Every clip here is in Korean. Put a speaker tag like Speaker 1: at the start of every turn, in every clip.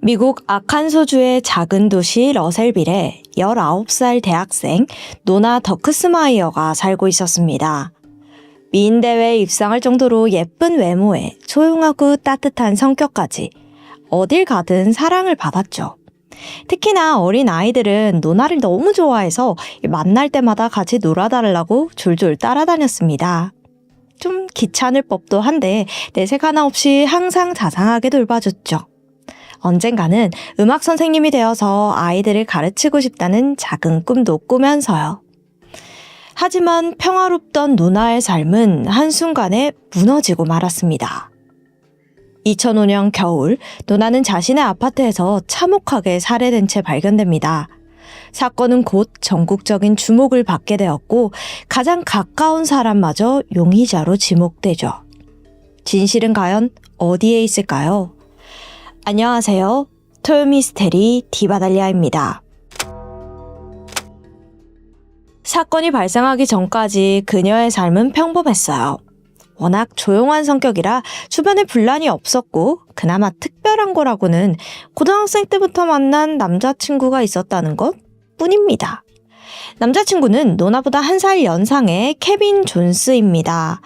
Speaker 1: 미국 아칸소주의 작은 도시 러셀빌에 19살 대학생 노나 더크스마이어가 살고 있었습니다. 미인대회에 입상할 정도로 예쁜 외모에 조용하고 따뜻한 성격까지 어딜 가든 사랑을 받았죠. 특히나 어린 아이들은 노나를 너무 좋아해서 만날 때마다 같이 놀아달라고 졸졸 따라다녔습니다. 좀 귀찮을 법도 한데 내색 하나 없이 항상 자상하게 돌봐줬죠. 언젠가는 음악 선생님이 되어서 아이들을 가르치고 싶다는 작은 꿈도 꾸면서요. 하지만 평화롭던 노나의 삶은 한순간에 무너지고 말았습니다. 2005년 겨울, 노나는 자신의 아파트에서 참혹하게 살해된 채 발견됩니다. 사건은 곧 전국적인 주목을 받게 되었고 가장 가까운 사람마저 용의자로 지목되죠. 진실은 과연 어디에 있을까요? 안녕하세요. 토요미스테리 디바달리아입니다. 사건이 발생하기 전까지 그녀의 삶은 평범했어요. 워낙 조용한 성격이라 주변에 분란이 없었고 그나마 특별한 거라고는 고등학생 때부터 만난 남자친구가 있었다는 것 뿐입니다. 남자친구는 노나보다 1살 연상의 케빈 존스입니다.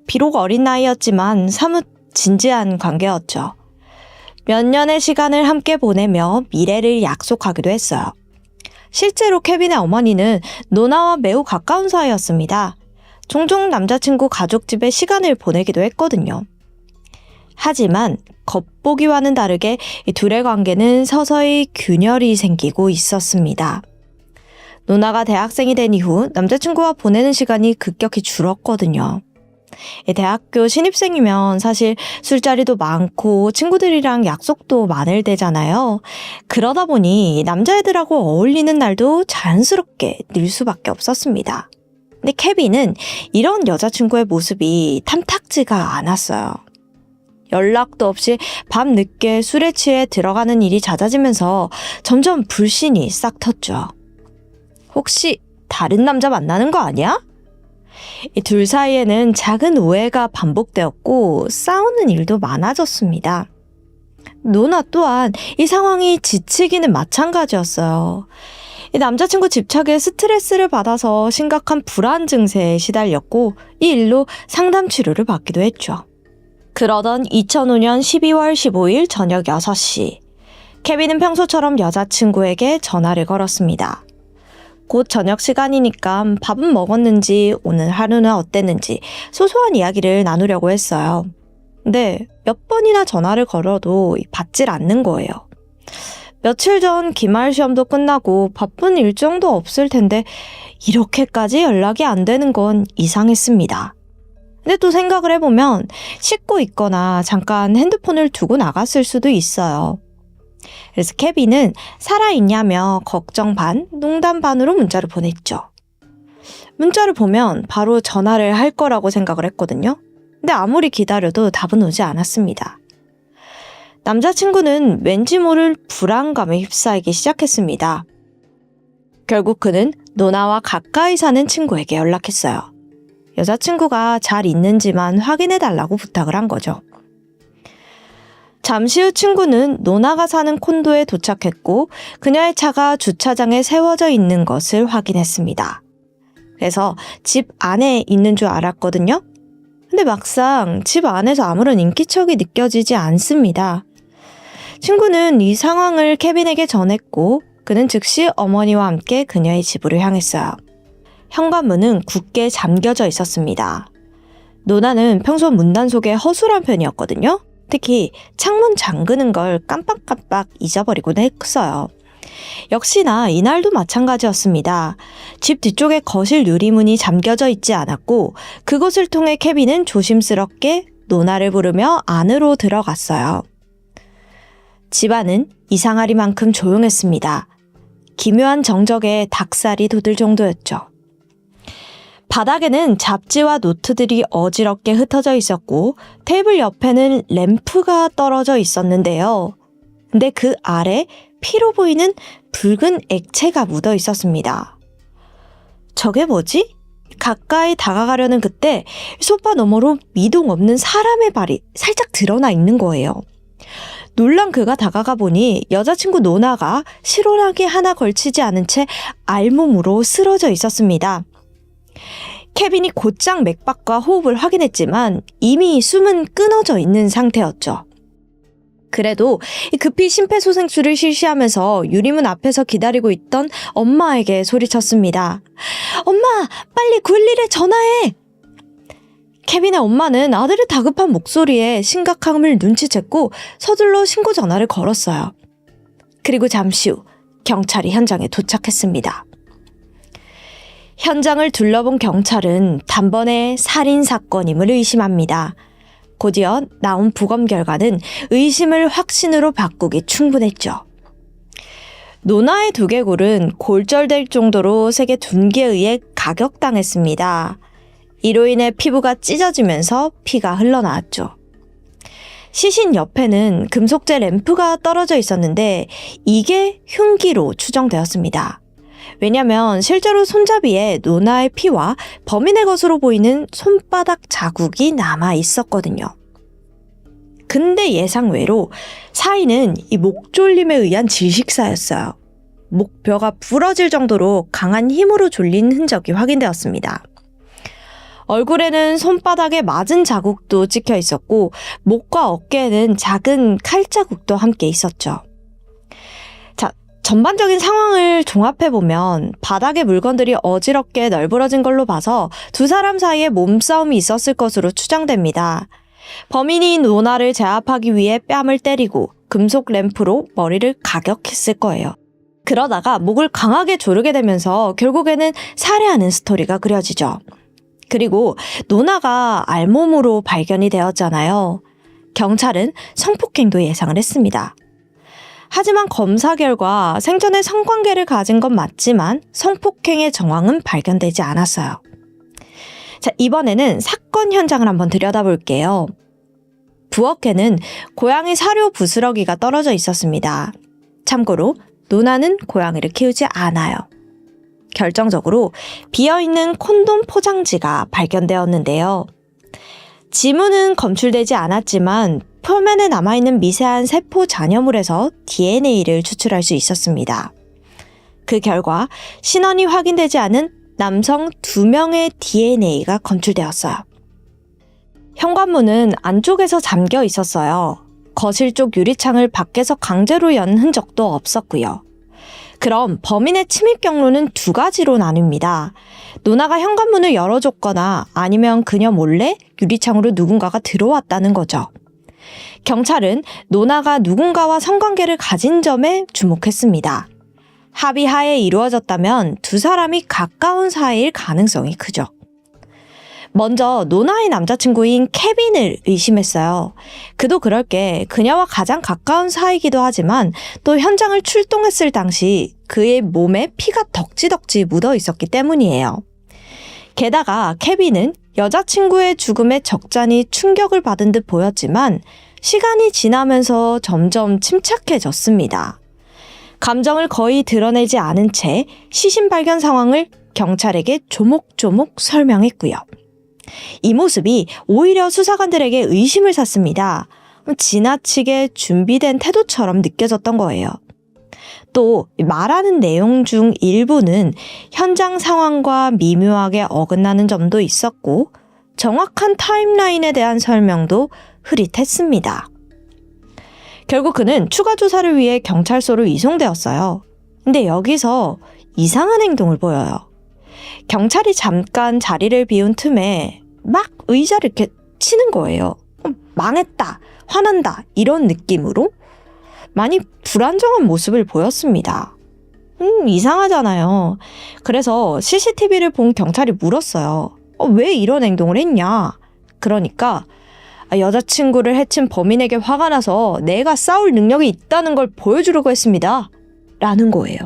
Speaker 1: 비록 어린 나이였지만 사뭇 진지한 관계였죠. 몇 년의 시간을 함께 보내며 미래를 약속하기도 했어요. 실제로 케빈의 어머니는 노나와 매우 가까운 사이였습니다. 종종 남자친구 가족집에 시간을 보내기도 했거든요. 하지만 겉보기와는 다르게 이 둘의 관계는 서서히 균열이 생기고 있었습니다. 노나가 대학생이 된 이후 남자친구와 보내는 시간이 급격히 줄었거든요. 대학교 신입생이면 사실 술자리도 많고 친구들이랑 약속도 많을 때잖아요. 그러다 보니 남자애들하고 어울리는 날도 자연스럽게 늘 수밖에 없었습니다. 근데 케빈은 이런 여자친구의 모습이 탐탁지가 않았어요. 연락도 없이 밤 늦게 술에 취해 들어가는 일이 잦아지면서 점점 불신이 싹 텄죠. 혹시 다른 남자 만나는 거 아니야? 이 둘 사이에는 작은 오해가 반복되었고 싸우는 일도 많아졌습니다. 노나 또한 이 상황이 지치기는 마찬가지였어요. 이 남자친구 집착에 스트레스를 받아서 심각한 불안 증세에 시달렸고 이 일로 상담 치료를 받기도 했죠. 그러던 2005년 12월 15일 저녁 6시 케빈은 평소처럼 여자친구에게 전화를 걸었습니다. 곧 저녁 시간이니까 밥은 먹었는지 오늘 하루는 어땠는지 소소한 이야기를 나누려고 했어요. 근데 몇 번이나 전화를 걸어도 받질 않는 거예요. 며칠 전 기말 시험도 끝나고 바쁜 일정도 없을 텐데 이렇게까지 연락이 안 되는 건 이상했습니다. 근데 또 생각을 해보면 씻고 있거나 잠깐 핸드폰을 두고 나갔을 수도 있어요. 그래서 케빈은 살아있냐며 걱정 반, 농담 반으로 문자를 보냈죠. 문자를 보면 바로 전화를 할 거라고 생각을 했거든요. 근데 아무리 기다려도 답은 오지 않았습니다. 남자친구는 왠지 모를 불안감에 휩싸이기 시작했습니다. 결국 그는 노나와 가까이 사는 친구에게 연락했어요. 여자친구가 잘 있는지만 확인해달라고 부탁을 한 거죠. 잠시 후 친구는 노나가 사는 콘도에 도착했고 그녀의 차가 주차장에 세워져 있는 것을 확인했습니다. 그래서 집 안에 있는 줄 알았거든요. 근데 막상 집 안에서 아무런 인기척이 느껴지지 않습니다. 친구는 이 상황을 케빈에게 전했고 그는 즉시 어머니와 함께 그녀의 집으로 향했어요. 현관문은 굳게 잠겨져 있었습니다. 노나는 평소 문단속에 허술한 편이었거든요. 특히 창문 잠그는 걸 깜빡깜빡 잊어버리곤 했어요. 역시나 이날도 마찬가지였습니다. 집 뒤쪽에 거실 유리문이 잠겨져 있지 않았고 그곳을 통해 케빈은 조심스럽게 노나를 부르며 안으로 들어갔어요. 집안은 이상하리만큼 조용했습니다. 기묘한 정적에 닭살이 돋을 정도였죠. 바닥에는 잡지와 노트들이 어지럽게 흩어져 있었고 테이블 옆에는 램프가 떨어져 있었는데요. 근데 그 아래 피로 보이는 붉은 액체가 묻어 있었습니다. 저게 뭐지? 가까이 다가가려는 그때 소파 너머로 미동 없는 사람의 발이 살짝 드러나 있는 거예요. 놀란 그가 다가가 보니 여자친구 노나가 실온하게 하나 걸치지 않은 채 알몸으로 쓰러져 있었습니다. 케빈이 곧장 맥박과 호흡을 확인했지만 이미 숨은 끊어져 있는 상태였죠. 그래도 급히 심폐소생술을 실시하면서 유리문 앞에서 기다리고 있던 엄마에게 소리쳤습니다. 엄마, 빨리 911에 전화해! 케빈의 엄마는 아들의 다급한 목소리에 심각함을 눈치챘고 서둘러 신고 전화를 걸었어요. 그리고 잠시 후 경찰이 현장에 도착했습니다. 현장을 둘러본 경찰은 단번에 살인사건임을 의심합니다. 곧이어 나온 부검 결과는 의심을 확신으로 바꾸기 충분했죠. 노나의 두개골은 골절될 정도로 세게 둔기에 의해 가격당했습니다. 이로 인해 피부가 찢어지면서 피가 흘러나왔죠. 시신 옆에는 금속재 램프가 떨어져 있었는데 이게 흉기로 추정되었습니다. 왜냐하면 실제로 손잡이에 노나의 피와 범인의 것으로 보이는 손바닥 자국이 남아 있었거든요. 근데 예상외로 사인은 이 목졸림에 의한 질식사였어요. 목뼈가 부러질 정도로 강한 힘으로 졸린 흔적이 확인되었습니다. 얼굴에는 손바닥에 맞은 자국도 찍혀 있었고 목과 어깨에는 작은 칼자국도 함께 있었죠. 자, 전반적인 상황을 종합해보면 바닥에 물건들이 어지럽게 널브러진 걸로 봐서 두 사람 사이에 몸싸움이 있었을 것으로 추정됩니다. 범인이 노나를 제압하기 위해 뺨을 때리고 금속 램프로 머리를 가격했을 거예요. 그러다가 목을 강하게 조르게 되면서 결국에는 살해하는 스토리가 그려지죠. 그리고 노나가 알몸으로 발견이 되었잖아요. 경찰은 성폭행도 예상을 했습니다. 하지만 검사 결과 생전에 성관계를 가진 건 맞지만 성폭행의 정황은 발견되지 않았어요. 자, 이번에는 사건 현장을 한번 들여다볼게요. 부엌에는 고양이 사료 부스러기가 떨어져 있었습니다. 참고로 노나는 고양이를 키우지 않아요. 결정적으로 비어있는 콘돔 포장지가 발견되었는데요. 지문은 검출되지 않았지만 표면에 남아있는 미세한 세포 잔여물에서 DNA를 추출할 수 있었습니다. 그 결과 신원이 확인되지 않은 남성 2명의 DNA가 검출되었어요. 현관문은 안쪽에서 잠겨 있었어요. 거실 쪽 유리창을 밖에서 강제로 연 흔적도 없었고요. 그럼 범인의 침입 경로는 두 가지로 나뉩니다. 노나가 현관문을 열어줬거나 아니면 그녀 몰래 유리창으로 누군가가 들어왔다는 거죠. 경찰은 노나가 누군가와 성관계를 가진 점에 주목했습니다. 합의하에 이루어졌다면 두 사람이 가까운 사이일 가능성이 크죠. 먼저 노나의 남자친구인 케빈을 의심했어요. 그도 그럴 게 그녀와 가장 가까운 사이이기도 하지만 또 현장을 출동했을 당시 그의 몸에 피가 덕지덕지 묻어 있었기 때문이에요. 게다가 케빈은 여자친구의 죽음에 적잖이 충격을 받은 듯 보였지만 시간이 지나면서 점점 침착해졌습니다. 감정을 거의 드러내지 않은 채 시신 발견 상황을 경찰에게 조목조목 설명했고요. 이 모습이 오히려 수사관들에게 의심을 샀습니다. 지나치게 준비된 태도처럼 느껴졌던 거예요. 또 말하는 내용 중 일부는 현장 상황과 미묘하게 어긋나는 점도 있었고 정확한 타임라인에 대한 설명도 흐릿했습니다. 결국 그는 추가 조사를 위해 경찰서로 이송되었어요. 근데 여기서 이상한 행동을 보여요. 경찰이 잠깐 자리를 비운 틈에 막 의자를 이렇게 치는 거예요. 망했다, 화난다 이런 느낌으로 많이 불안정한 모습을 보였습니다. 이상하잖아요. 그래서 CCTV를 본 경찰이 물었어요. 왜 이런 행동을 했냐? 그러니까 여자친구를 해친 범인에게 화가 나서 내가 싸울 능력이 있다는 걸 보여주려고 했습니다. 라는 거예요.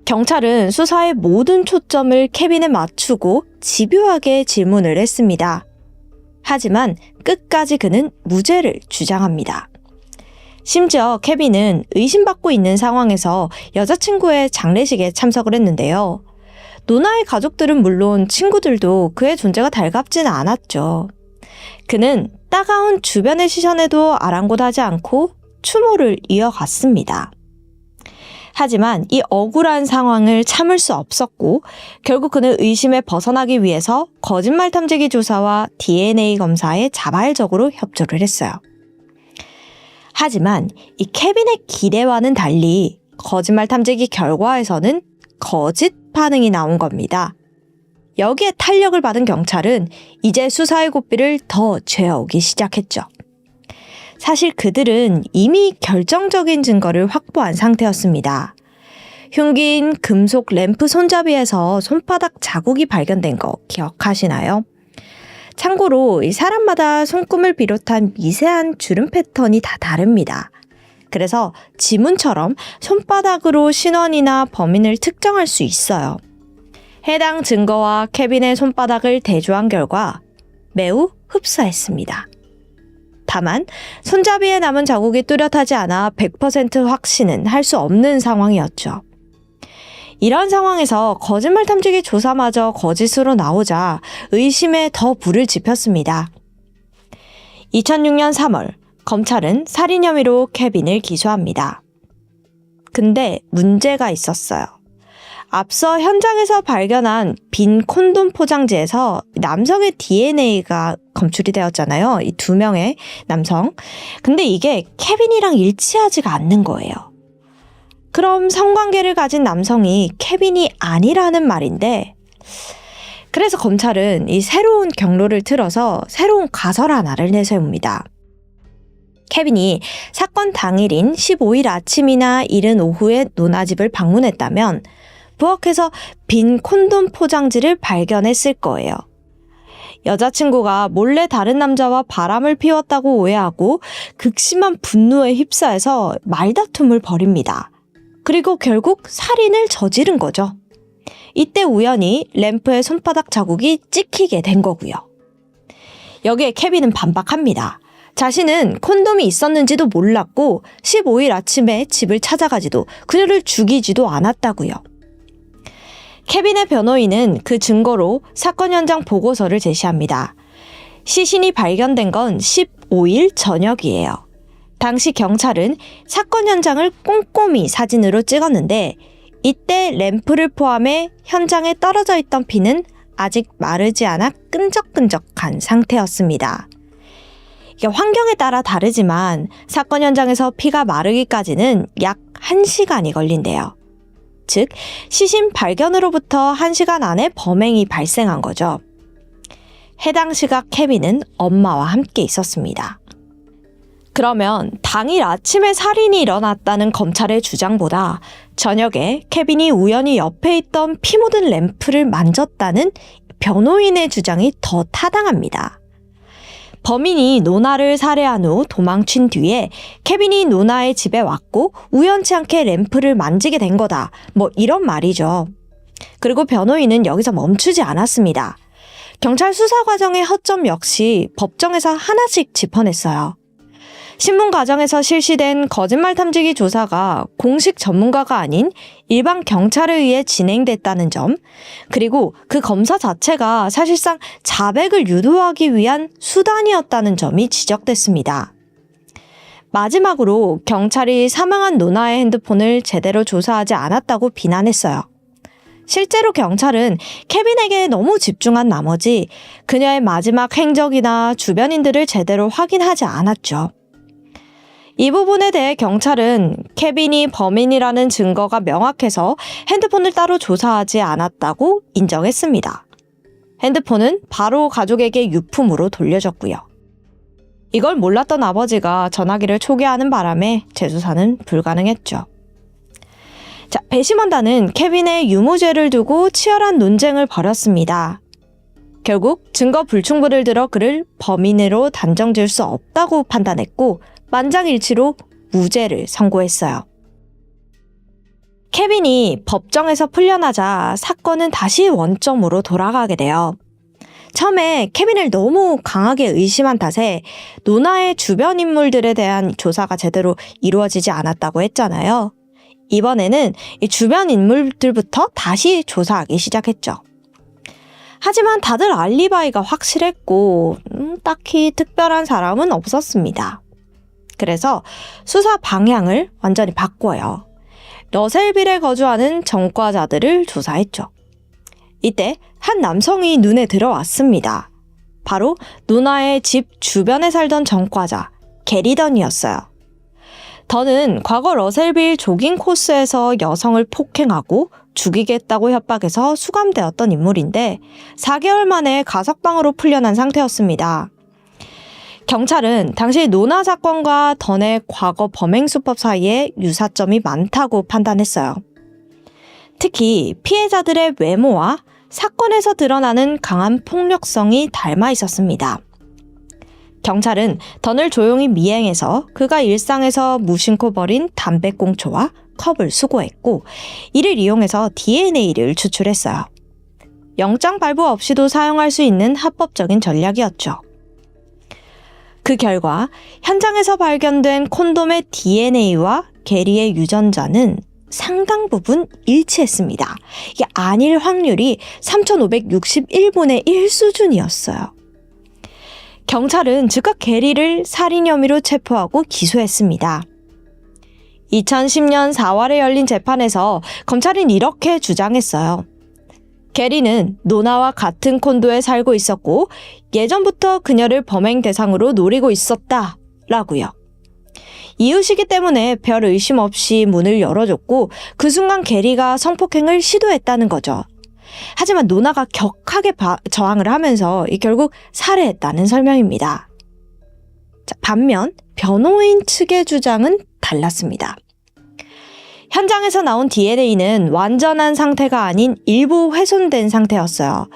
Speaker 1: 경찰은 수사의 모든 초점을 케빈에 맞추고 집요하게 질문을 했습니다. 하지만 끝까지 그는 무죄를 주장합니다. 심지어 케빈은 의심받고 있는 상황에서 여자친구의 장례식에 참석을 했는데요. 노나의 가족들은 물론 친구들도 그의 존재가 달갑지는 않았죠. 그는 따가운 주변의 시선에도 아랑곳하지 않고 추모를 이어갔습니다. 하지만 이 억울한 상황을 참을 수 없었고 결국 그는 의심에 벗어나기 위해서 거짓말 탐지기 조사와 DNA 검사에 자발적으로 협조를 했어요. 하지만 이 케빈의 기대와는 달리 거짓말 탐지기 결과에서는 거짓 반응이 나온 겁니다. 여기에 탄력을 받은 경찰은 이제 수사의 고삐를 더 쥐어오기 시작했죠. 사실 그들은 이미 결정적인 증거를 확보한 상태였습니다. 흉기인 금속 램프 손잡이에서 손바닥 자국이 발견된 거 기억하시나요? 참고로 이 사람마다 손금을 비롯한 미세한 주름 패턴이 다 다릅니다. 그래서 지문처럼 손바닥으로 신원이나 범인을 특정할 수 있어요. 해당 증거와 케빈의 손바닥을 대조한 결과 매우 흡사했습니다. 다만 손잡이에 남은 자국이 뚜렷하지 않아 100% 확신은 할 수 없는 상황이었죠. 이런 상황에서 거짓말 탐지기 조사마저 거짓으로 나오자 의심에 더 불을 지폈습니다. 2006년 3월 검찰은 살인 혐의로 케빈을 기소합니다. 근데 문제가 있었어요. 앞서 현장에서 발견한 빈 콘돔 포장지에서 남성의 DNA가 검출이 되었잖아요. 이 2명의 남성. 근데 이게 케빈이랑 일치하지가 않는 거예요. 그럼 성관계를 가진 남성이 케빈이 아니라는 말인데, 그래서 검찰은 이 새로운 경로를 틀어서 새로운 가설 하나를 내세웁니다. 케빈이 사건 당일인 15일 아침이나 이른 오후에 노나집을 방문했다면 부엌에서 빈 콘돔 포장지를 발견했을 거예요. 여자친구가 몰래 다른 남자와 바람을 피웠다고 오해하고 극심한 분노에 휩싸여서 말다툼을 벌입니다. 그리고 결국 살인을 저지른 거죠. 이때 우연히 램프의 손바닥 자국이 찍히게 된 거고요. 여기에 케빈은 반박합니다. 자신은 콘돔이 있었는지도 몰랐고 15일 아침에 집을 찾아가지도 그녀를 죽이지도 않았다고요. 케빈의 변호인은 그 증거로 사건 현장 보고서를 제시합니다. 시신이 발견된 건 15일 저녁이에요. 당시 경찰은 사건 현장을 꼼꼼히 사진으로 찍었는데 이때 램프를 포함해 현장에 떨어져 있던 피는 아직 마르지 않아 끈적끈적한 상태였습니다. 이게 환경에 따라 다르지만 사건 현장에서 피가 마르기까지는 약 1시간이 걸린대요. 즉, 시신 발견으로부터 1시간 안에 범행이 발생한 거죠. 해당 시각 케빈은 엄마와 함께 있었습니다. 그러면 당일 아침에 살인이 일어났다는 검찰의 주장보다 저녁에 케빈이 우연히 옆에 있던 피 묻은 램프를 만졌다는 변호인의 주장이 더 타당합니다. 범인이 노나를 살해한 후 도망친 뒤에 케빈이 노나의 집에 왔고 우연치 않게 램프를 만지게 된 거다. 뭐 이런 말이죠. 그리고 변호인은 여기서 멈추지 않았습니다. 경찰 수사 과정의 허점 역시 법정에서 하나씩 짚어냈어요. 신문 과정에서 실시된 거짓말 탐지기 조사가 공식 전문가가 아닌 일반 경찰에 의해 진행됐다는 점, 그리고 그 검사 자체가 사실상 자백을 유도하기 위한 수단이었다는 점이 지적됐습니다. 마지막으로 경찰이 사망한 노나의 핸드폰을 제대로 조사하지 않았다고 비난했어요. 실제로 경찰은 케빈에게 너무 집중한 나머지 그녀의 마지막 행적이나 주변인들을 제대로 확인하지 않았죠. 이 부분에 대해 경찰은 케빈이 범인이라는 증거가 명확해서 핸드폰을 따로 조사하지 않았다고 인정했습니다. 핸드폰은 바로 가족에게 유품으로 돌려줬고요. 이걸 몰랐던 아버지가 전화기를 초기화하는 바람에 재수사는 불가능했죠. 자, 배심원단은 케빈의 유무죄를 두고 치열한 논쟁을 벌였습니다. 결국 증거 불충분을 들어 그를 범인으로 단정지을 수 없다고 판단했고 만장일치로 무죄를 선고했어요. 케빈이 법정에서 풀려나자 사건은 다시 원점으로 돌아가게 돼요. 처음에 케빈을 너무 강하게 의심한 탓에 노나의 주변 인물들에 대한 조사가 제대로 이루어지지 않았다고 했잖아요. 이번에는 이 주변 인물들부터 다시 조사하기 시작했죠. 하지만 다들 알리바이가 확실했고 딱히 특별한 사람은 없었습니다. 그래서 수사 방향을 완전히 바꿔요. 러셀빌에 거주하는 전과자들을 조사했죠. 이때 한 남성이 눈에 들어왔습니다. 바로 노나의 집 주변에 살던 전과자 게리 던이었어요. 던은 과거 러셀빌 조깅 코스에서 여성을 폭행하고 죽이겠다고 협박해서 수감되었던 인물인데 4개월 만에 가석방으로 풀려난 상태였습니다. 경찰은 당시 노나 사건과 던의 과거 범행 수법 사이에 유사점이 많다고 판단했어요. 특히 피해자들의 외모와 사건에서 드러나는 강한 폭력성이 닮아 있었습니다. 경찰은 던을 조용히 미행해서 그가 일상에서 무심코 버린 담배꽁초와 컵을 수거했고 이를 이용해서 DNA를 추출했어요. 영장 발부 없이도 사용할 수 있는 합법적인 전략이었죠. 그 결과 현장에서 발견된 콘돔의 DNA와 게리의 유전자는 상당 부분 일치했습니다. 이게 아닐 확률이 3,561분의 1 수준이었어요. 경찰은 즉각 게리를 살인 혐의로 체포하고 기소했습니다. 2010년 4월에 열린 재판에서 검찰은 이렇게 주장했어요. 게리는 노나와 같은 콘도에 살고 있었고 예전부터 그녀를 범행 대상으로 노리고 있었다 라고요. 이웃이기 때문에 별 의심 없이 문을 열어줬고 그 순간 게리가 성폭행을 시도했다는 거죠. 하지만 노나가 격하게 저항을 하면서 결국 살해했다는 설명입니다. 자, 반면 변호인 측의 주장은 달랐습니다. 현장에서 나온 DNA는 완전한 상태가 아닌 일부 훼손된 상태였어요.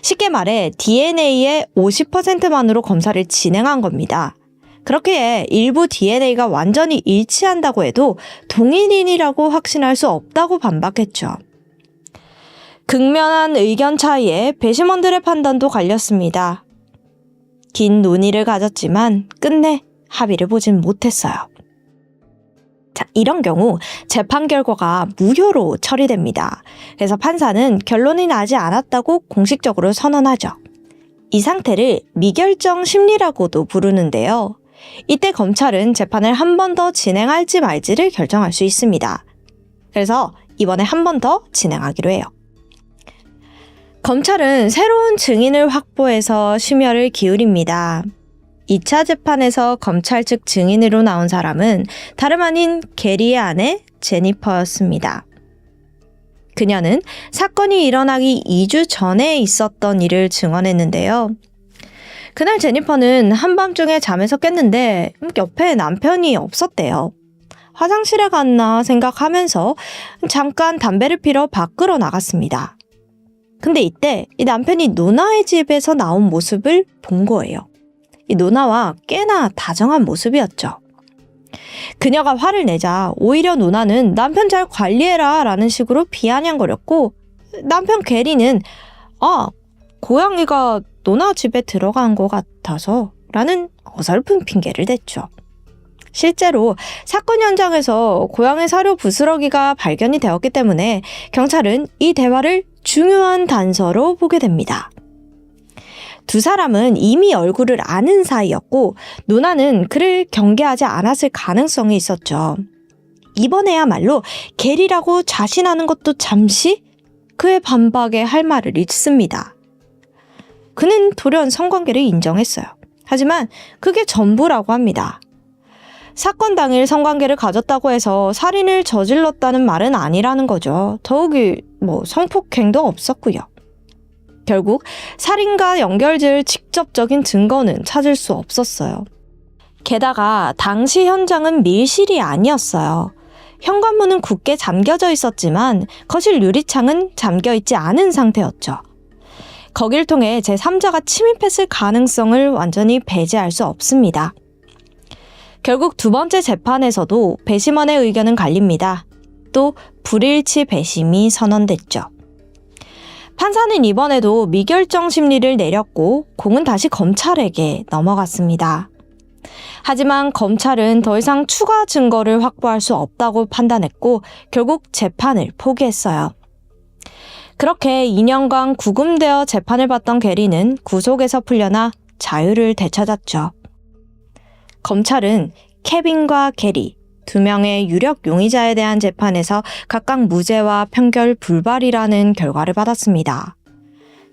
Speaker 1: 쉽게 말해 DNA의 50%만으로 검사를 진행한 겁니다. 그렇기에 일부 DNA가 완전히 일치한다고 해도 동일인이라고 확신할 수 없다고 반박했죠. 극명한 의견 차이에 배심원들의 판단도 갈렸습니다. 긴 논의를 가졌지만 끝내 합의를 보진 못했어요. 자, 이런 경우 재판 결과가 무효로 처리됩니다. 그래서 판사는 결론이 나지 않았다고 공식적으로 선언하죠. 이 상태를 미결정 심리라고도 부르는데요. 이때 검찰은 재판을 한 번 더 진행할지 말지를 결정할 수 있습니다. 그래서 이번에 한 번 더 진행하기로 해요. 검찰은 새로운 증인을 확보해서 심혈을 기울입니다. 2차 재판에서 검찰 측 증인으로 나온 사람은 다름 아닌 게리의 아내 제니퍼였습니다. 그녀는 사건이 일어나기 2주 전에 있었던 일을 증언했는데요. 그날 제니퍼는 한밤중에 잠에서 깼는데 옆에 남편이 없었대요. 화장실에 갔나 생각하면서 잠깐 담배를 피러 밖으로 나갔습니다. 근데 이때 이 남편이 노나의 집에서 나온 모습을 본 거예요. 이 노나와 꽤나 다정한 모습이었죠. 그녀가 화를 내자 오히려 노나는 남편 잘 관리해라 라는 식으로 비아냥거렸고 남편 게리는 고양이가 노나 집에 들어간 것 같아서 라는 어설픈 핑계를 댔죠. 실제로 사건 현장에서 고양이 사료 부스러기가 발견이 되었기 때문에 경찰은 이 대화를 중요한 단서로 보게 됩니다. 두 사람은 이미 얼굴을 아는 사이였고 노나는 그를 경계하지 않았을 가능성이 있었죠. 이번에야말로 게리라고 자신하는 것도 잠시 그의 반박에 할 말을 잃습니다. 그는 돌연 성관계를 인정했어요. 하지만 그게 전부라고 합니다. 사건 당일 성관계를 가졌다고 해서 살인을 저질렀다는 말은 아니라는 거죠. 더욱이 성폭행도 없었고요. 결국 살인과 연결지을 직접적인 증거는 찾을 수 없었어요. 게다가 당시 현장은 밀실이 아니었어요. 현관문은 굳게 잠겨져 있었지만 거실 유리창은 잠겨있지 않은 상태였죠. 거길 통해 제3자가 침입했을 가능성을 완전히 배제할 수 없습니다. 결국 두 번째 재판에서도 배심원의 의견은 갈립니다. 또 불일치 배심이 선언됐죠. 판사는 이번에도 미결정 심리를 내렸고 공은 다시 검찰에게 넘어갔습니다. 하지만 검찰은 더 이상 추가 증거를 확보할 수 없다고 판단했고 결국 재판을 포기했어요. 그렇게 2년간 구금되어 재판을 받던 게리는 구속에서 풀려나 자유를 되찾았죠. 검찰은 케빈과 게리, 두 명의 유력 용의자에 대한 재판에서 각각 무죄와 판결 불발이라는 결과를 받았습니다.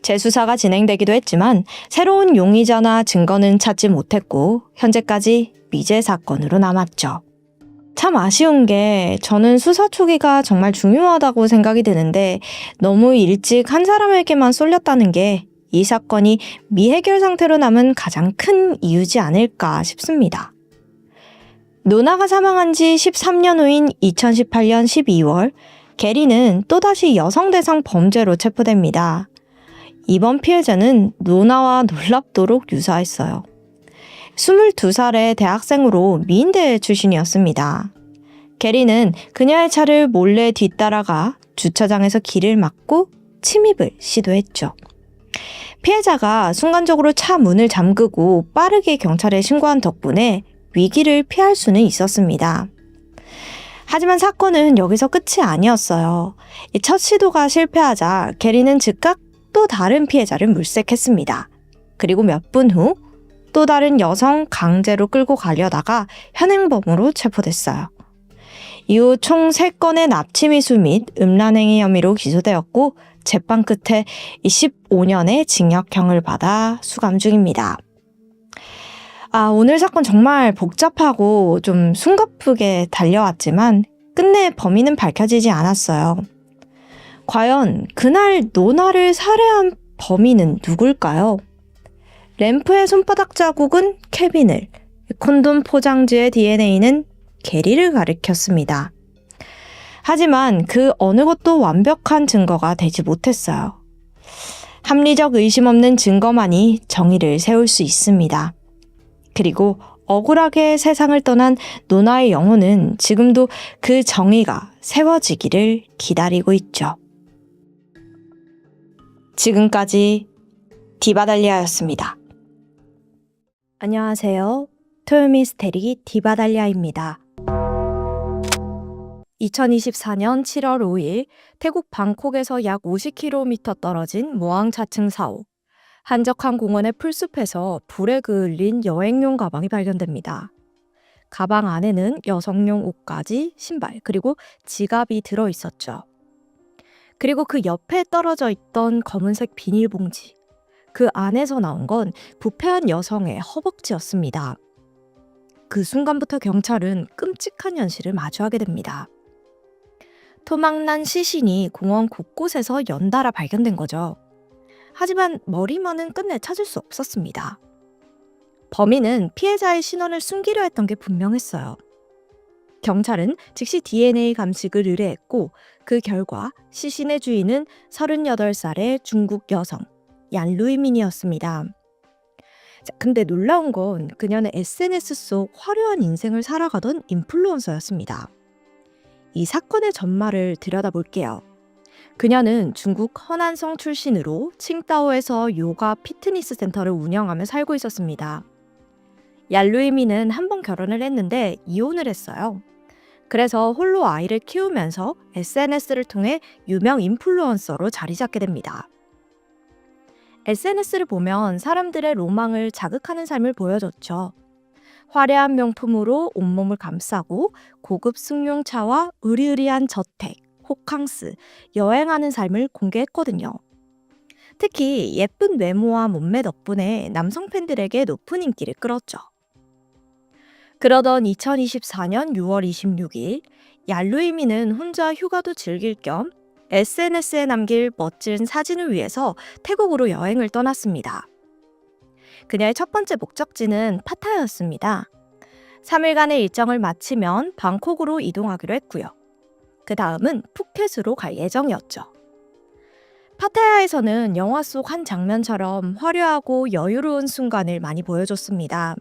Speaker 1: 재수사가 진행되기도 했지만 새로운 용의자나 증거는 찾지 못했고 현재까지 미제 사건으로 남았죠. 참 아쉬운 게 저는 수사 초기가 정말 중요하다고 생각이 드는데 너무 일찍 한 사람에게만 쏠렸다는 게 이 사건이 미해결 상태로 남은 가장 큰 이유지 않을까 싶습니다. 노나가 사망한 지 13년 후인 2018년 12월, 게리는 또다시 여성 대상 범죄로 체포됩니다. 이번 피해자는 노나와 놀랍도록 유사했어요. 22살의 대학생으로 미인대 출신이었습니다. 게리는 그녀의 차를 몰래 뒤따라가 주차장에서 길을 막고 침입을 시도했죠. 피해자가 순간적으로 차 문을 잠그고 빠르게 경찰에 신고한 덕분에 위기를 피할 수는 있었습니다. 하지만 사건은 여기서 끝이 아니었어요. 첫 시도가 실패하자 게리는 즉각 또 다른 피해자를 물색했습니다. 그리고 몇 분 후 또 다른 여성 강제로 끌고 가려다가 현행범으로 체포됐어요. 이후 총 3건의 납치 미수 및 음란행위 혐의로 기소되었고 재판 끝에 15년의 징역형을 받아 수감 중입니다. 오늘 사건 정말 복잡하고 좀 숨가쁘게 달려왔지만 끝내 범인은 밝혀지지 않았어요. 과연 그날 노나를 살해한 범인은 누굴까요? 램프의 손바닥 자국은 케빈을, 콘돔 포장지의 DNA는 게리를 가리켰습니다. 하지만 그 어느 것도 완벽한 증거가 되지 못했어요. 합리적 의심 없는 증거만이 정의를 세울 수 있습니다. 그리고 억울하게 세상을 떠난 노나의 영혼은 지금도 그 정의가 세워지기를 기다리고 있죠. 지금까지 디바달리아였습니다. 안녕하세요. 토요미스테리 디바달리아입니다. 2024년 7월 5일 태국 방콕에서 약 50km 떨어진 모항 자층 사오 한적한 공원의 풀숲에서 불에 그을린 여행용 가방이 발견됩니다. 가방 안에는 여성용 옷가지, 신발, 그리고 지갑이 들어있었죠. 그리고 그 옆에 떨어져 있던 검은색 비닐봉지. 그 안에서 나온 건 부패한 여성의 허벅지였습니다. 그 순간부터 경찰은 끔찍한 현실을 마주하게 됩니다. 토막난 시신이 공원 곳곳에서 연달아 발견된 거죠. 하지만 머리만은 끝내 찾을 수 없었습니다. 범인은 피해자의 신원을 숨기려 했던 게 분명했어요. 경찰은 즉시 DNA 감식을 의뢰했고 그 결과 시신의 주인은 38살의 중국 여성 얀 루이민이었습니다. 근데 놀라운 건 그녀는 SNS 속 화려한 인생을 살아가던 인플루언서였습니다. 이 사건의 전말을 들여다볼게요. 그녀는 중국 허난성 출신으로 칭다오에서 요가 피트니스 센터를 운영하며 살고 있었습니다. 얄루이미는 한 번 결혼을 했는데 이혼을 했어요. 그래서 홀로 아이를 키우면서 SNS를 통해 유명 인플루언서로 자리 잡게 됩니다. SNS를 보면 사람들의 로망을 자극하는 삶을 보여줬죠. 화려한 명품으로 온몸을 감싸고 고급 승용차와 으리으리한 저택, 호캉스, 여행하는 삶을 공개했거든요. 특히 예쁜 외모와 몸매 덕분에 남성 팬들에게 높은 인기를 끌었죠. 그러던 2024년 6월 26일, 얄루이미는 혼자 휴가도 즐길 겸 SNS에 남길 멋진 사진을 위해서 태국으로 여행을 떠났습니다. 그녀의 첫 번째 목적지는 파타야였습니다. 3일간의 일정을 마치면 방콕으로 이동하기로 했고요. 그 다음은 푸켓으로 갈 예정이었죠. 파타야에서는 영화 속 한 장면처럼 화려하고 여유로운 순간을 많이 보여줬습니다.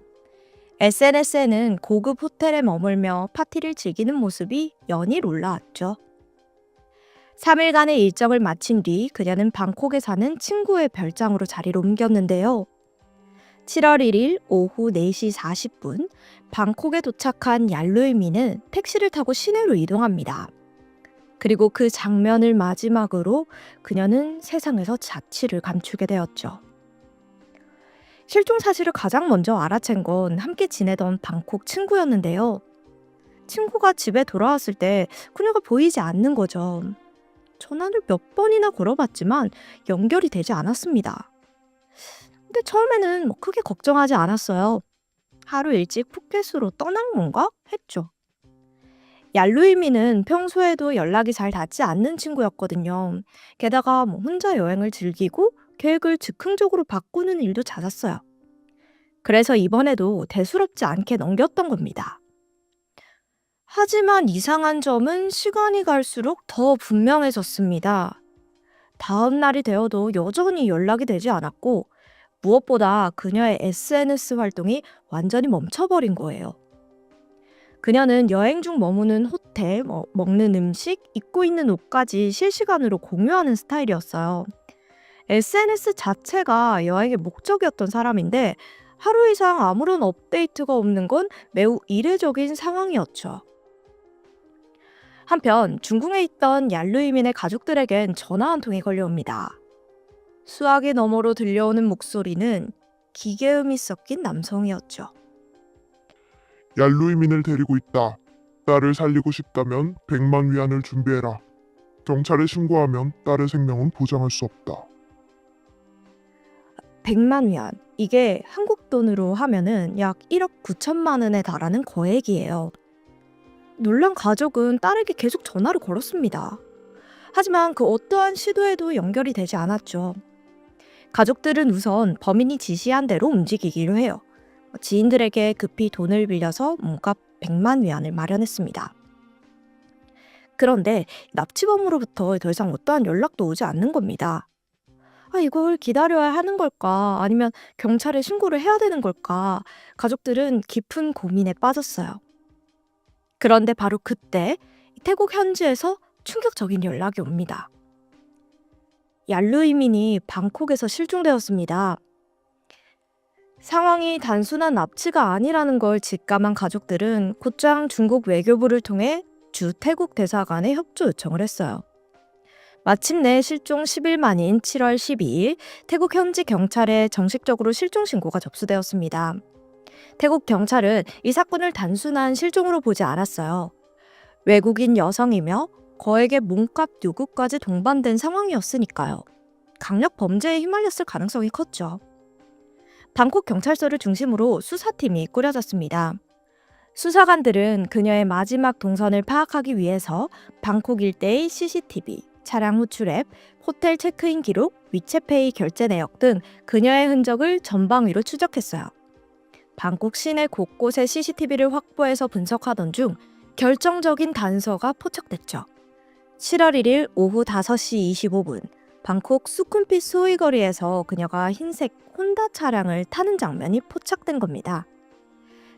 Speaker 1: SNS에는 고급 호텔에 머물며 파티를 즐기는 모습이 연일 올라왔죠. 3일간의 일정을 마친 뒤 그녀는 방콕에 사는 친구의 별장으로 자리를 옮겼는데요. 7월 1일 오후 4시 40분 방콕에 도착한 얄루이미는 택시를 타고 시내로 이동합니다. 그리고 그 장면을 마지막으로 그녀는 세상에서 자취를 감추게 되었죠. 실종 사실을 가장 먼저 알아챈 건 함께 지내던 방콕 친구였는데요. 친구가 집에 돌아왔을 때 그녀가 보이지 않는 거죠. 전화를 몇 번이나 걸어봤지만 연결이 되지 않았습니다. 근데 처음에는 크게 걱정하지 않았어요. 하루 일찍 푸켓으로 떠난 건가? 했죠. 얄루이미는 평소에도 연락이 잘 닿지 않는 친구였거든요. 게다가 혼자 여행을 즐기고 계획을 즉흥적으로 바꾸는 일도 잦았어요. 그래서 이번에도 대수롭지 않게 넘겼던 겁니다. 하지만 이상한 점은 시간이 갈수록 더 분명해졌습니다. 다음 날이 되어도 여전히 연락이 되지 않았고, 무엇보다 그녀의 SNS 활동이 완전히 멈춰버린 거예요. 그녀는 여행 중 머무는 호텔, 먹는 음식, 입고 있는 옷까지 실시간으로 공유하는 스타일이었어요. SNS 자체가 여행의 목적이었던 사람인데 하루 이상 아무런 업데이트가 없는 건 매우 이례적인 상황이었죠. 한편 중국에 있던 얄루이민의 가족들에겐 전화 한 통이 걸려옵니다. 수화기 너머로 들려오는 목소리는 기계음이 섞인 남성이었죠.
Speaker 2: 얄루이민을 데리고 있다. 딸을 살리고 싶다면 100만 위안을 준비해라. 경찰에 신고하면 딸의 생명은 보장할 수 없다.
Speaker 1: 100만 위안. 이게 한국 돈으로 하면은 약 1억 9천만 원에 달하는 거액이에요. 놀란 가족은 딸에게 계속 전화를 걸었습니다. 하지만 그 어떠한 시도에도 연결이 되지 않았죠. 가족들은 우선 범인이 지시한 대로 움직이기로 해요. 지인들에게 급히 돈을 빌려서 몸값 100만 위안을 마련했습니다. 그런데 납치범으로부터 더 이상 어떠한 연락도 오지 않는 겁니다. 이걸 기다려야 하는 걸까? 아니면 경찰에 신고를 해야 되는 걸까? 가족들은 깊은 고민에 빠졌어요. 그런데 바로 그때 태국 현지에서 충격적인 연락이 옵니다. 얄루이민이 방콕에서 실종되었습니다. 상황이 단순한 납치가 아니라는 걸 직감한 가족들은 곧장 중국 외교부를 통해 주 태국 대사관에 협조 요청을 했어요. 마침내 실종 10일 만인 7월 12일 태국 현지 경찰에 정식적으로 실종 신고가 접수되었습니다. 태국 경찰은 이 사건을 단순한 실종으로 보지 않았어요. 외국인 여성이며 거액의 몸값 요구까지 동반된 상황이었으니까요. 강력 범죄에 휘말렸을 가능성이 컸죠. 방콕 경찰서를 중심으로 수사팀이 꾸려졌습니다. 수사관들은 그녀의 마지막 동선을 파악하기 위해서 방콕 일대의 CCTV, 차량 호출 앱, 호텔 체크인 기록, 위챗페이 결제 내역 등 그녀의 흔적을 전방위로 추적했어요. 방콕 시내 곳곳의 CCTV를 확보해서 분석하던 중 결정적인 단서가 포착됐죠. 7월 1일 오후 5시 25분 방콕 수쿰핏 소이거리에서 그녀가 흰색 혼다 차량을 타는 장면이 포착된 겁니다.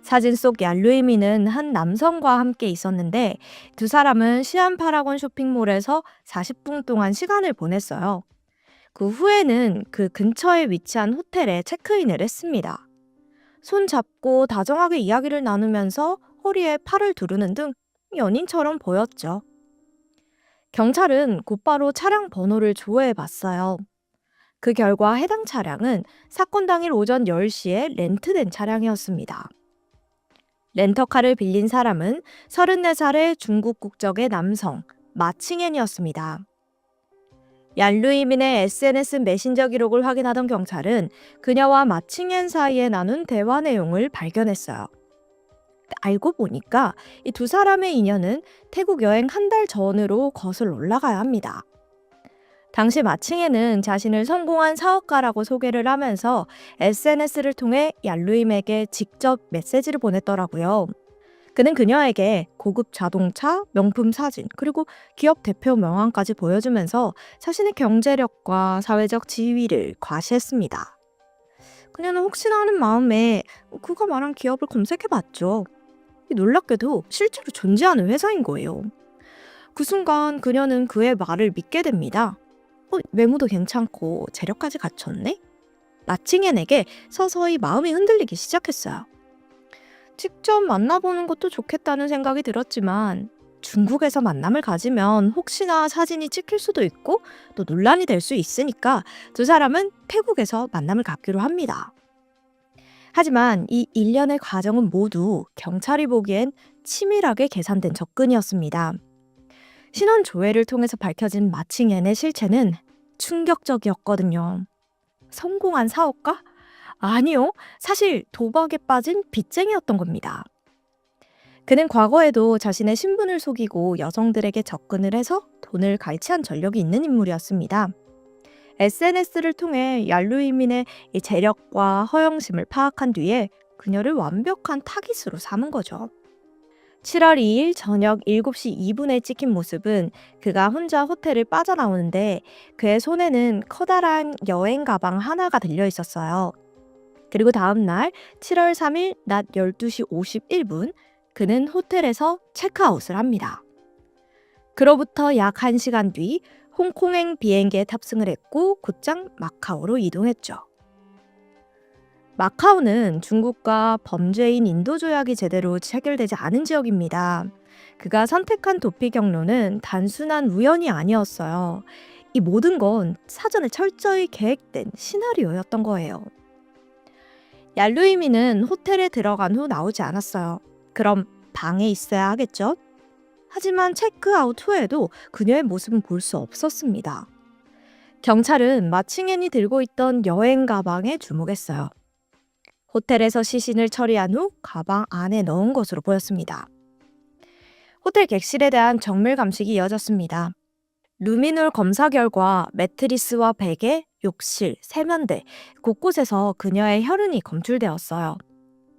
Speaker 1: 사진 속 얄루이미는 한 남성과 함께 있었는데 두 사람은 시안 파라곤 쇼핑몰에서 40분 동안 시간을 보냈어요. 그 후에는 그 근처에 위치한 호텔에 체크인을 했습니다. 손 잡고 다정하게 이야기를 나누면서 허리에 팔을 두르는 등 연인처럼 보였죠. 경찰은 곧바로 차량 번호를 조회해 봤어요. 그 결과 해당 차량은 사건 당일 오전 10시에 렌트된 차량이었습니다. 렌터카를 빌린 사람은 34살의 중국 국적의 남성 마칭엔이었습니다. 얄루이민의 SNS 메신저 기록을 확인하던 경찰은 그녀와 마칭엔 사이에 나눈 대화 내용을 발견했어요. 알고 보니까 이 두 사람의 인연은 태국 여행 한 달 전으로 거슬러 올라가야 합니다. 당시 마칭에는 자신을 성공한 사업가라고 소개를 하면서 SNS를 통해 얄루임에게 직접 메시지를 보냈더라고요. 그는 그녀에게 고급 자동차, 명품 사진, 그리고 기업 대표 명함까지 보여주면서 자신의 경제력과 사회적 지위를 과시했습니다. 그녀는 혹시나 하는 마음에 그가 말한 기업을 검색해봤죠. 놀랍게도 실제로 존재하는 회사인 거예요. 그 순간 그녀는 그의 말을 믿게 됩니다. 외모도 괜찮고 재력까지 갖췄네? 마칭엔에게 서서히 마음이 흔들리기 시작했어요. 직접 만나보는 것도 좋겠다는 생각이 들었지만 중국에서 만남을 가지면 혹시나 사진이 찍힐 수도 있고 또 논란이 될 수 있으니까 두 사람은 태국에서 만남을 갖기로 합니다. 하지만 이 일련의 과정은 모두 경찰이 보기엔 치밀하게 계산된 접근이었습니다. 신원 조회를 통해서 밝혀진 마칭엔의 실체는 충격적이었거든요. 성공한 사업가? 아니요. 사실 도박에 빠진 빚쟁이였던 겁니다. 그는 과거에도 자신의 신분을 속이고 여성들에게 접근을 해서 돈을 갈취한 전력이 있는 인물이었습니다. SNS를 통해 얄루이민의 이 재력과 허영심을 파악한 뒤에 그녀를 완벽한 타깃으로 삼은 거죠. 7월 2일 저녁 7시 2분에 찍힌 모습은 그가 혼자 호텔을 빠져나오는데 그의 손에는 커다란 여행 가방 하나가 들려 있었어요. 그리고 다음 날 7월 3일 낮 12시 51분 그는 호텔에서 체크아웃을 합니다. 그로부터 약 1시간 뒤 홍콩행 비행기에 탑승을 했고 곧장 마카오로 이동했죠. 마카오는 중국과 범죄인 인도 조약이 제대로 체결되지 않은 지역입니다. 그가 선택한 도피 경로는 단순한 우연이 아니었어요. 이 모든 건 사전에 철저히 계획된 시나리오였던 거예요. 얄루이미는 호텔에 들어간 후 나오지 않았어요. 그럼 방에 있어야 하겠죠? 하지만 체크아웃 후에도 그녀의 모습은 볼 수 없었습니다. 경찰은 마칭엔이 들고 있던 여행 가방에 주목했어요. 호텔에서 시신을 처리한 후 가방 안에 넣은 것으로 보였습니다. 호텔 객실에 대한 정밀 감식이 이어졌습니다. 루미놀 검사 결과 매트리스와 베개, 욕실, 세면대 곳곳에서 그녀의 혈흔이 검출되었어요.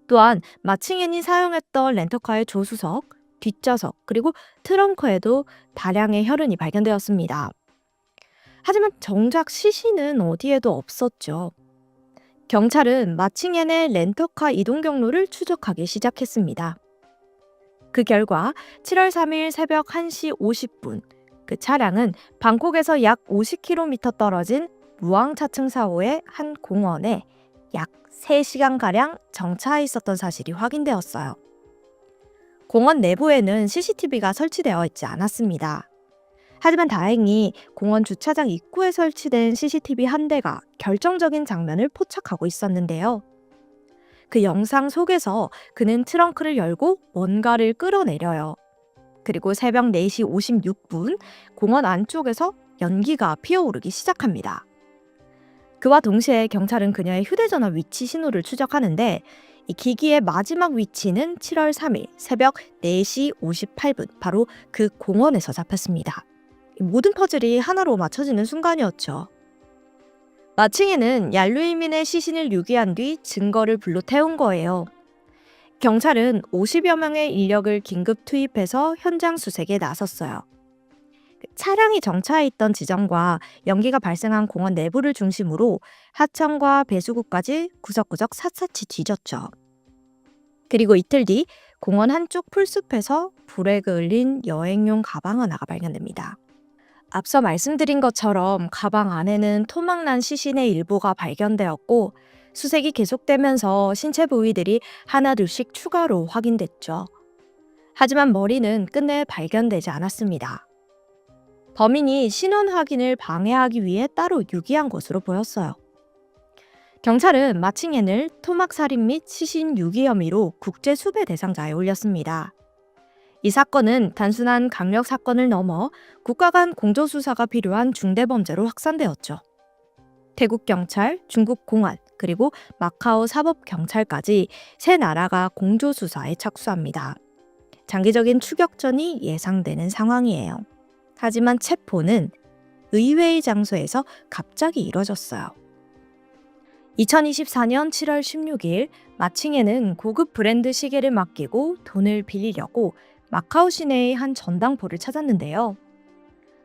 Speaker 1: 또한 마칭엔이 사용했던 렌터카의 조수석, 뒷좌석, 그리고 트렁크에도 다량의 혈흔이 발견되었습니다. 하지만 정작 시신은 어디에도 없었죠. 경찰은 마칭엔의 렌터카 이동 경로를 추적하기 시작했습니다. 그 결과 7월 3일 새벽 1시 50분 그 차량은 방콕에서 약 50km 떨어진 무앙차층사오의 한 공원에 약 3시간가량 정차해 있었던 사실이 확인되었어요. 공원 내부에는 CCTV가 설치되어 있지 않았습니다. 하지만 다행히 공원 주차장 입구에 설치된 CCTV 한 대가 결정적인 장면을 포착하고 있었는데요. 그 영상 속에서 그는 트렁크를 열고 뭔가를 끌어내려요. 그리고 새벽 4시 56분 공원 안쪽에서 연기가 피어오르기 시작합니다. 그와 동시에 경찰은 그녀의 휴대전화 위치 신호를 추적하는데 이 기기의 마지막 위치는 7월 3일 새벽 4시 58분 바로 그 공원에서 잡혔습니다. 모든 퍼즐이 하나로 맞춰지는 순간이었죠. 마칭에는 얄루이민의 시신을 유기한 뒤 증거를 불로 태운 거예요. 경찰은 50여 명의 인력을 긴급 투입해서 현장 수색에 나섰어요. 차량이 정차해 있던 지점과 연기가 발생한 공원 내부를 중심으로 하천과 배수구까지 구석구석 샅샅이 뒤졌죠. 그리고 이틀 뒤 공원 한쪽 풀숲에서 불에 그을린 여행용 가방 하나가 발견됩니다. 앞서 말씀드린 것처럼 가방 안에는 토막난 시신의 일부가 발견되었고 수색이 계속되면서 신체 부위들이 하나둘씩 추가로 확인됐죠. 하지만 머리는 끝내 발견되지 않았습니다. 범인이 신원 확인을 방해하기 위해 따로 유기한 것으로 보였어요. 경찰은 마칭엔을 토막살인 및 시신 유기 혐의로 국제 수배 대상자에 올렸습니다. 이 사건은 단순한 강력 사건을 넘어 국가 간 공조수사가 필요한 중대범죄로 확산되었죠. 태국 경찰, 중국 공안, 그리고 마카오 사법경찰까지 세 나라가 공조수사에 착수합니다. 장기적인 추격전이 예상되는 상황이에요. 하지만 체포는 의외의 장소에서 갑자기 이뤄졌어요. 2024년 7월 16일 마칭에는 고급 브랜드 시계를 맡기고 돈을 빌리려고 마카오 시내의 한 전당포를 찾았는데요.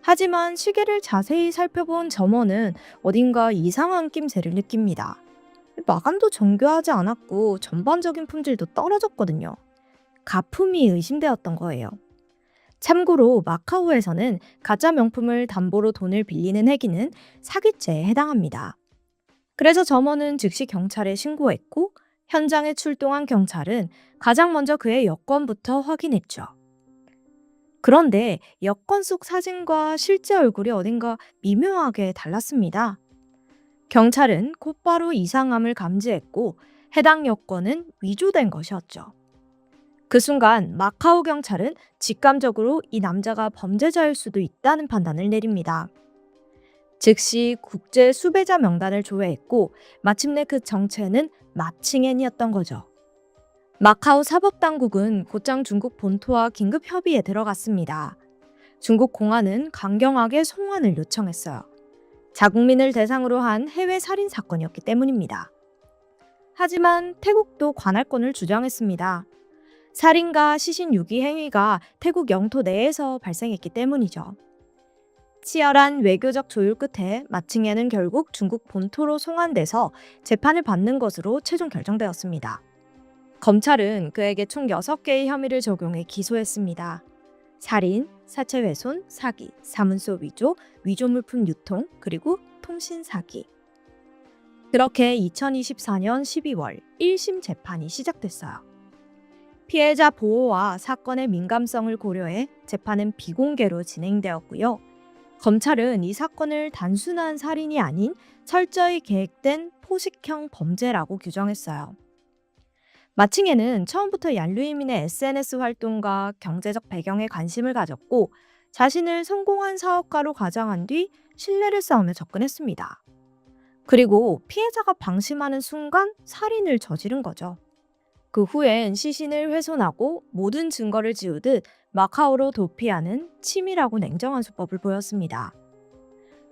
Speaker 1: 하지만 시계를 자세히 살펴본 점원은 어딘가 이상한 낌새를 느낍니다. 마감도 정교하지 않았고 전반적인 품질도 떨어졌거든요. 가품이 의심되었던 거예요. 참고로 마카오에서는 가짜 명품을 담보로 돈을 빌리는 행위는 사기죄에 해당합니다. 그래서 점원은 즉시 경찰에 신고했고 현장에 출동한 경찰은 가장 먼저 그의 여권부터 확인했죠. 그런데 여권 속 사진과 실제 얼굴이 어딘가 미묘하게 달랐습니다. 경찰은 곧바로 이상함을 감지했고 해당 여권은 위조된 것이었죠. 그 순간 마카오 경찰은 직감적으로 이 남자가 범죄자일 수도 있다는 판단을 내립니다. 즉시 국제 수배자 명단을 조회했고 마침내 그 정체는 마칭엔이었던 거죠. 마카오 사법당국은 곧장 중국 본토와 긴급 협의에 들어갔습니다. 중국 공안은 강경하게 송환을 요청했어요. 자국민을 대상으로 한 해외 살인 사건이었기 때문입니다. 하지만 태국도 관할권을 주장했습니다. 살인과 시신 유기 행위가 태국 영토 내에서 발생했기 때문이죠. 치열한 외교적 조율 끝에 마칭엔은 결국 중국 본토로 송환돼서 재판을 받는 것으로 최종 결정되었습니다. 검찰은 그에게 총 6개의 혐의를 적용해 기소했습니다. 살인, 사체 훼손, 사기, 사문서 위조, 위조 물품 유통, 그리고 통신 사기. 그렇게 2024년 12월 1심 재판이 시작됐어요. 피해자 보호와 사건의 민감성을 고려해 재판은 비공개로 진행되었고요. 검찰은 이 사건을 단순한 살인이 아닌 철저히 계획된 포식형 범죄라고 규정했어요. 마칭에는 처음부터 얀루이민의 SNS 활동과 경제적 배경에 관심을 가졌고 자신을 성공한 사업가로 가장한 뒤 신뢰를 쌓으며 접근했습니다. 그리고 피해자가 방심하는 순간 살인을 저지른 거죠. 그 후엔 시신을 훼손하고 모든 증거를 지우듯 마카오로 도피하는 치밀하고 냉정한 수법을 보였습니다.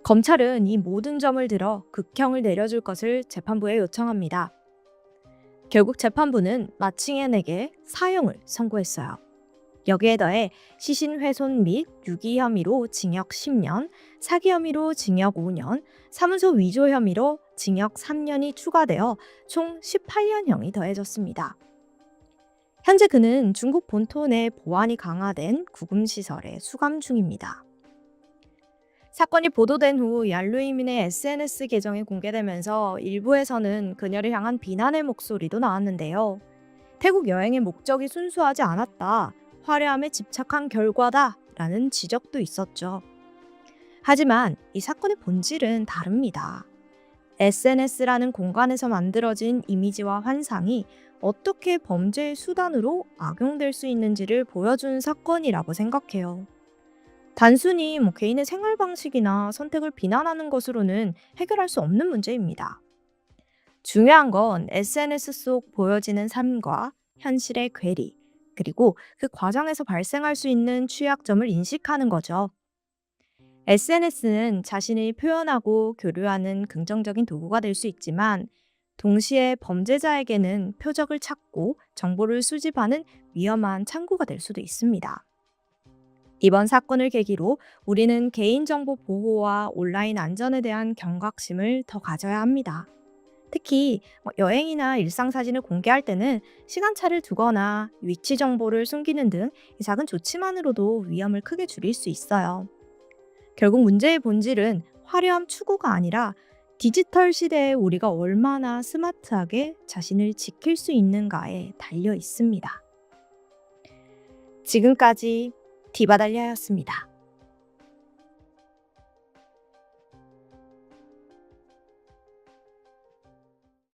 Speaker 1: 검찰은 이 모든 점을 들어 극형을 내려줄 것을 재판부에 요청합니다. 결국 재판부는 마칭엔에게 사형을 선고했어요. 여기에 더해 시신 훼손 및 유기 혐의로 징역 10년, 사기 혐의로 징역 5년, 사문서 위조 혐의로 징역 3년이 추가되어 총 18년형이 더해졌습니다. 현재 그는 중국 본토 내 보안이 강화된 구금시설에 수감 중입니다. 사건이 보도된 후 얀루이민의 SNS 계정이 공개되면서 일부에서는 그녀를 향한 비난의 목소리도 나왔는데요. 태국 여행의 목적이 순수하지 않았다, 화려함에 집착한 결과다 라는 지적도 있었죠. 하지만 이 사건의 본질은 다릅니다. SNS라는 공간에서 만들어진 이미지와 환상이 어떻게 범죄의 수단으로 악용될 수 있는지를 보여준 사건이라고 생각해요. 단순히 개인의 생활 방식이나 선택을 비난하는 것으로는 해결할 수 없는 문제입니다. 중요한 건 SNS 속 보여지는 삶과 현실의 괴리, 그리고 그 과정에서 발생할 수 있는 취약점을 인식하는 거죠. SNS는 자신을 표현하고 교류하는 긍정적인 도구가 될 수 있지만 동시에 범죄자에게는 표적을 찾고 정보를 수집하는 위험한 창구가 될 수도 있습니다. 이번 사건을 계기로 우리는 개인정보 보호와 온라인 안전에 대한 경각심을 더 가져야 합니다. 특히 여행이나 일상사진을 공개할 때는 시간차를 두거나 위치 정보를 숨기는 등 작은 조치만으로도 위험을 크게 줄일 수 있어요. 결국 문제의 본질은 화려함 추구가 아니라 디지털 시대에 우리가 얼마나 스마트하게 자신을 지킬 수 있는가에 달려 있습니다. 지금까지 디바달리아였습니다.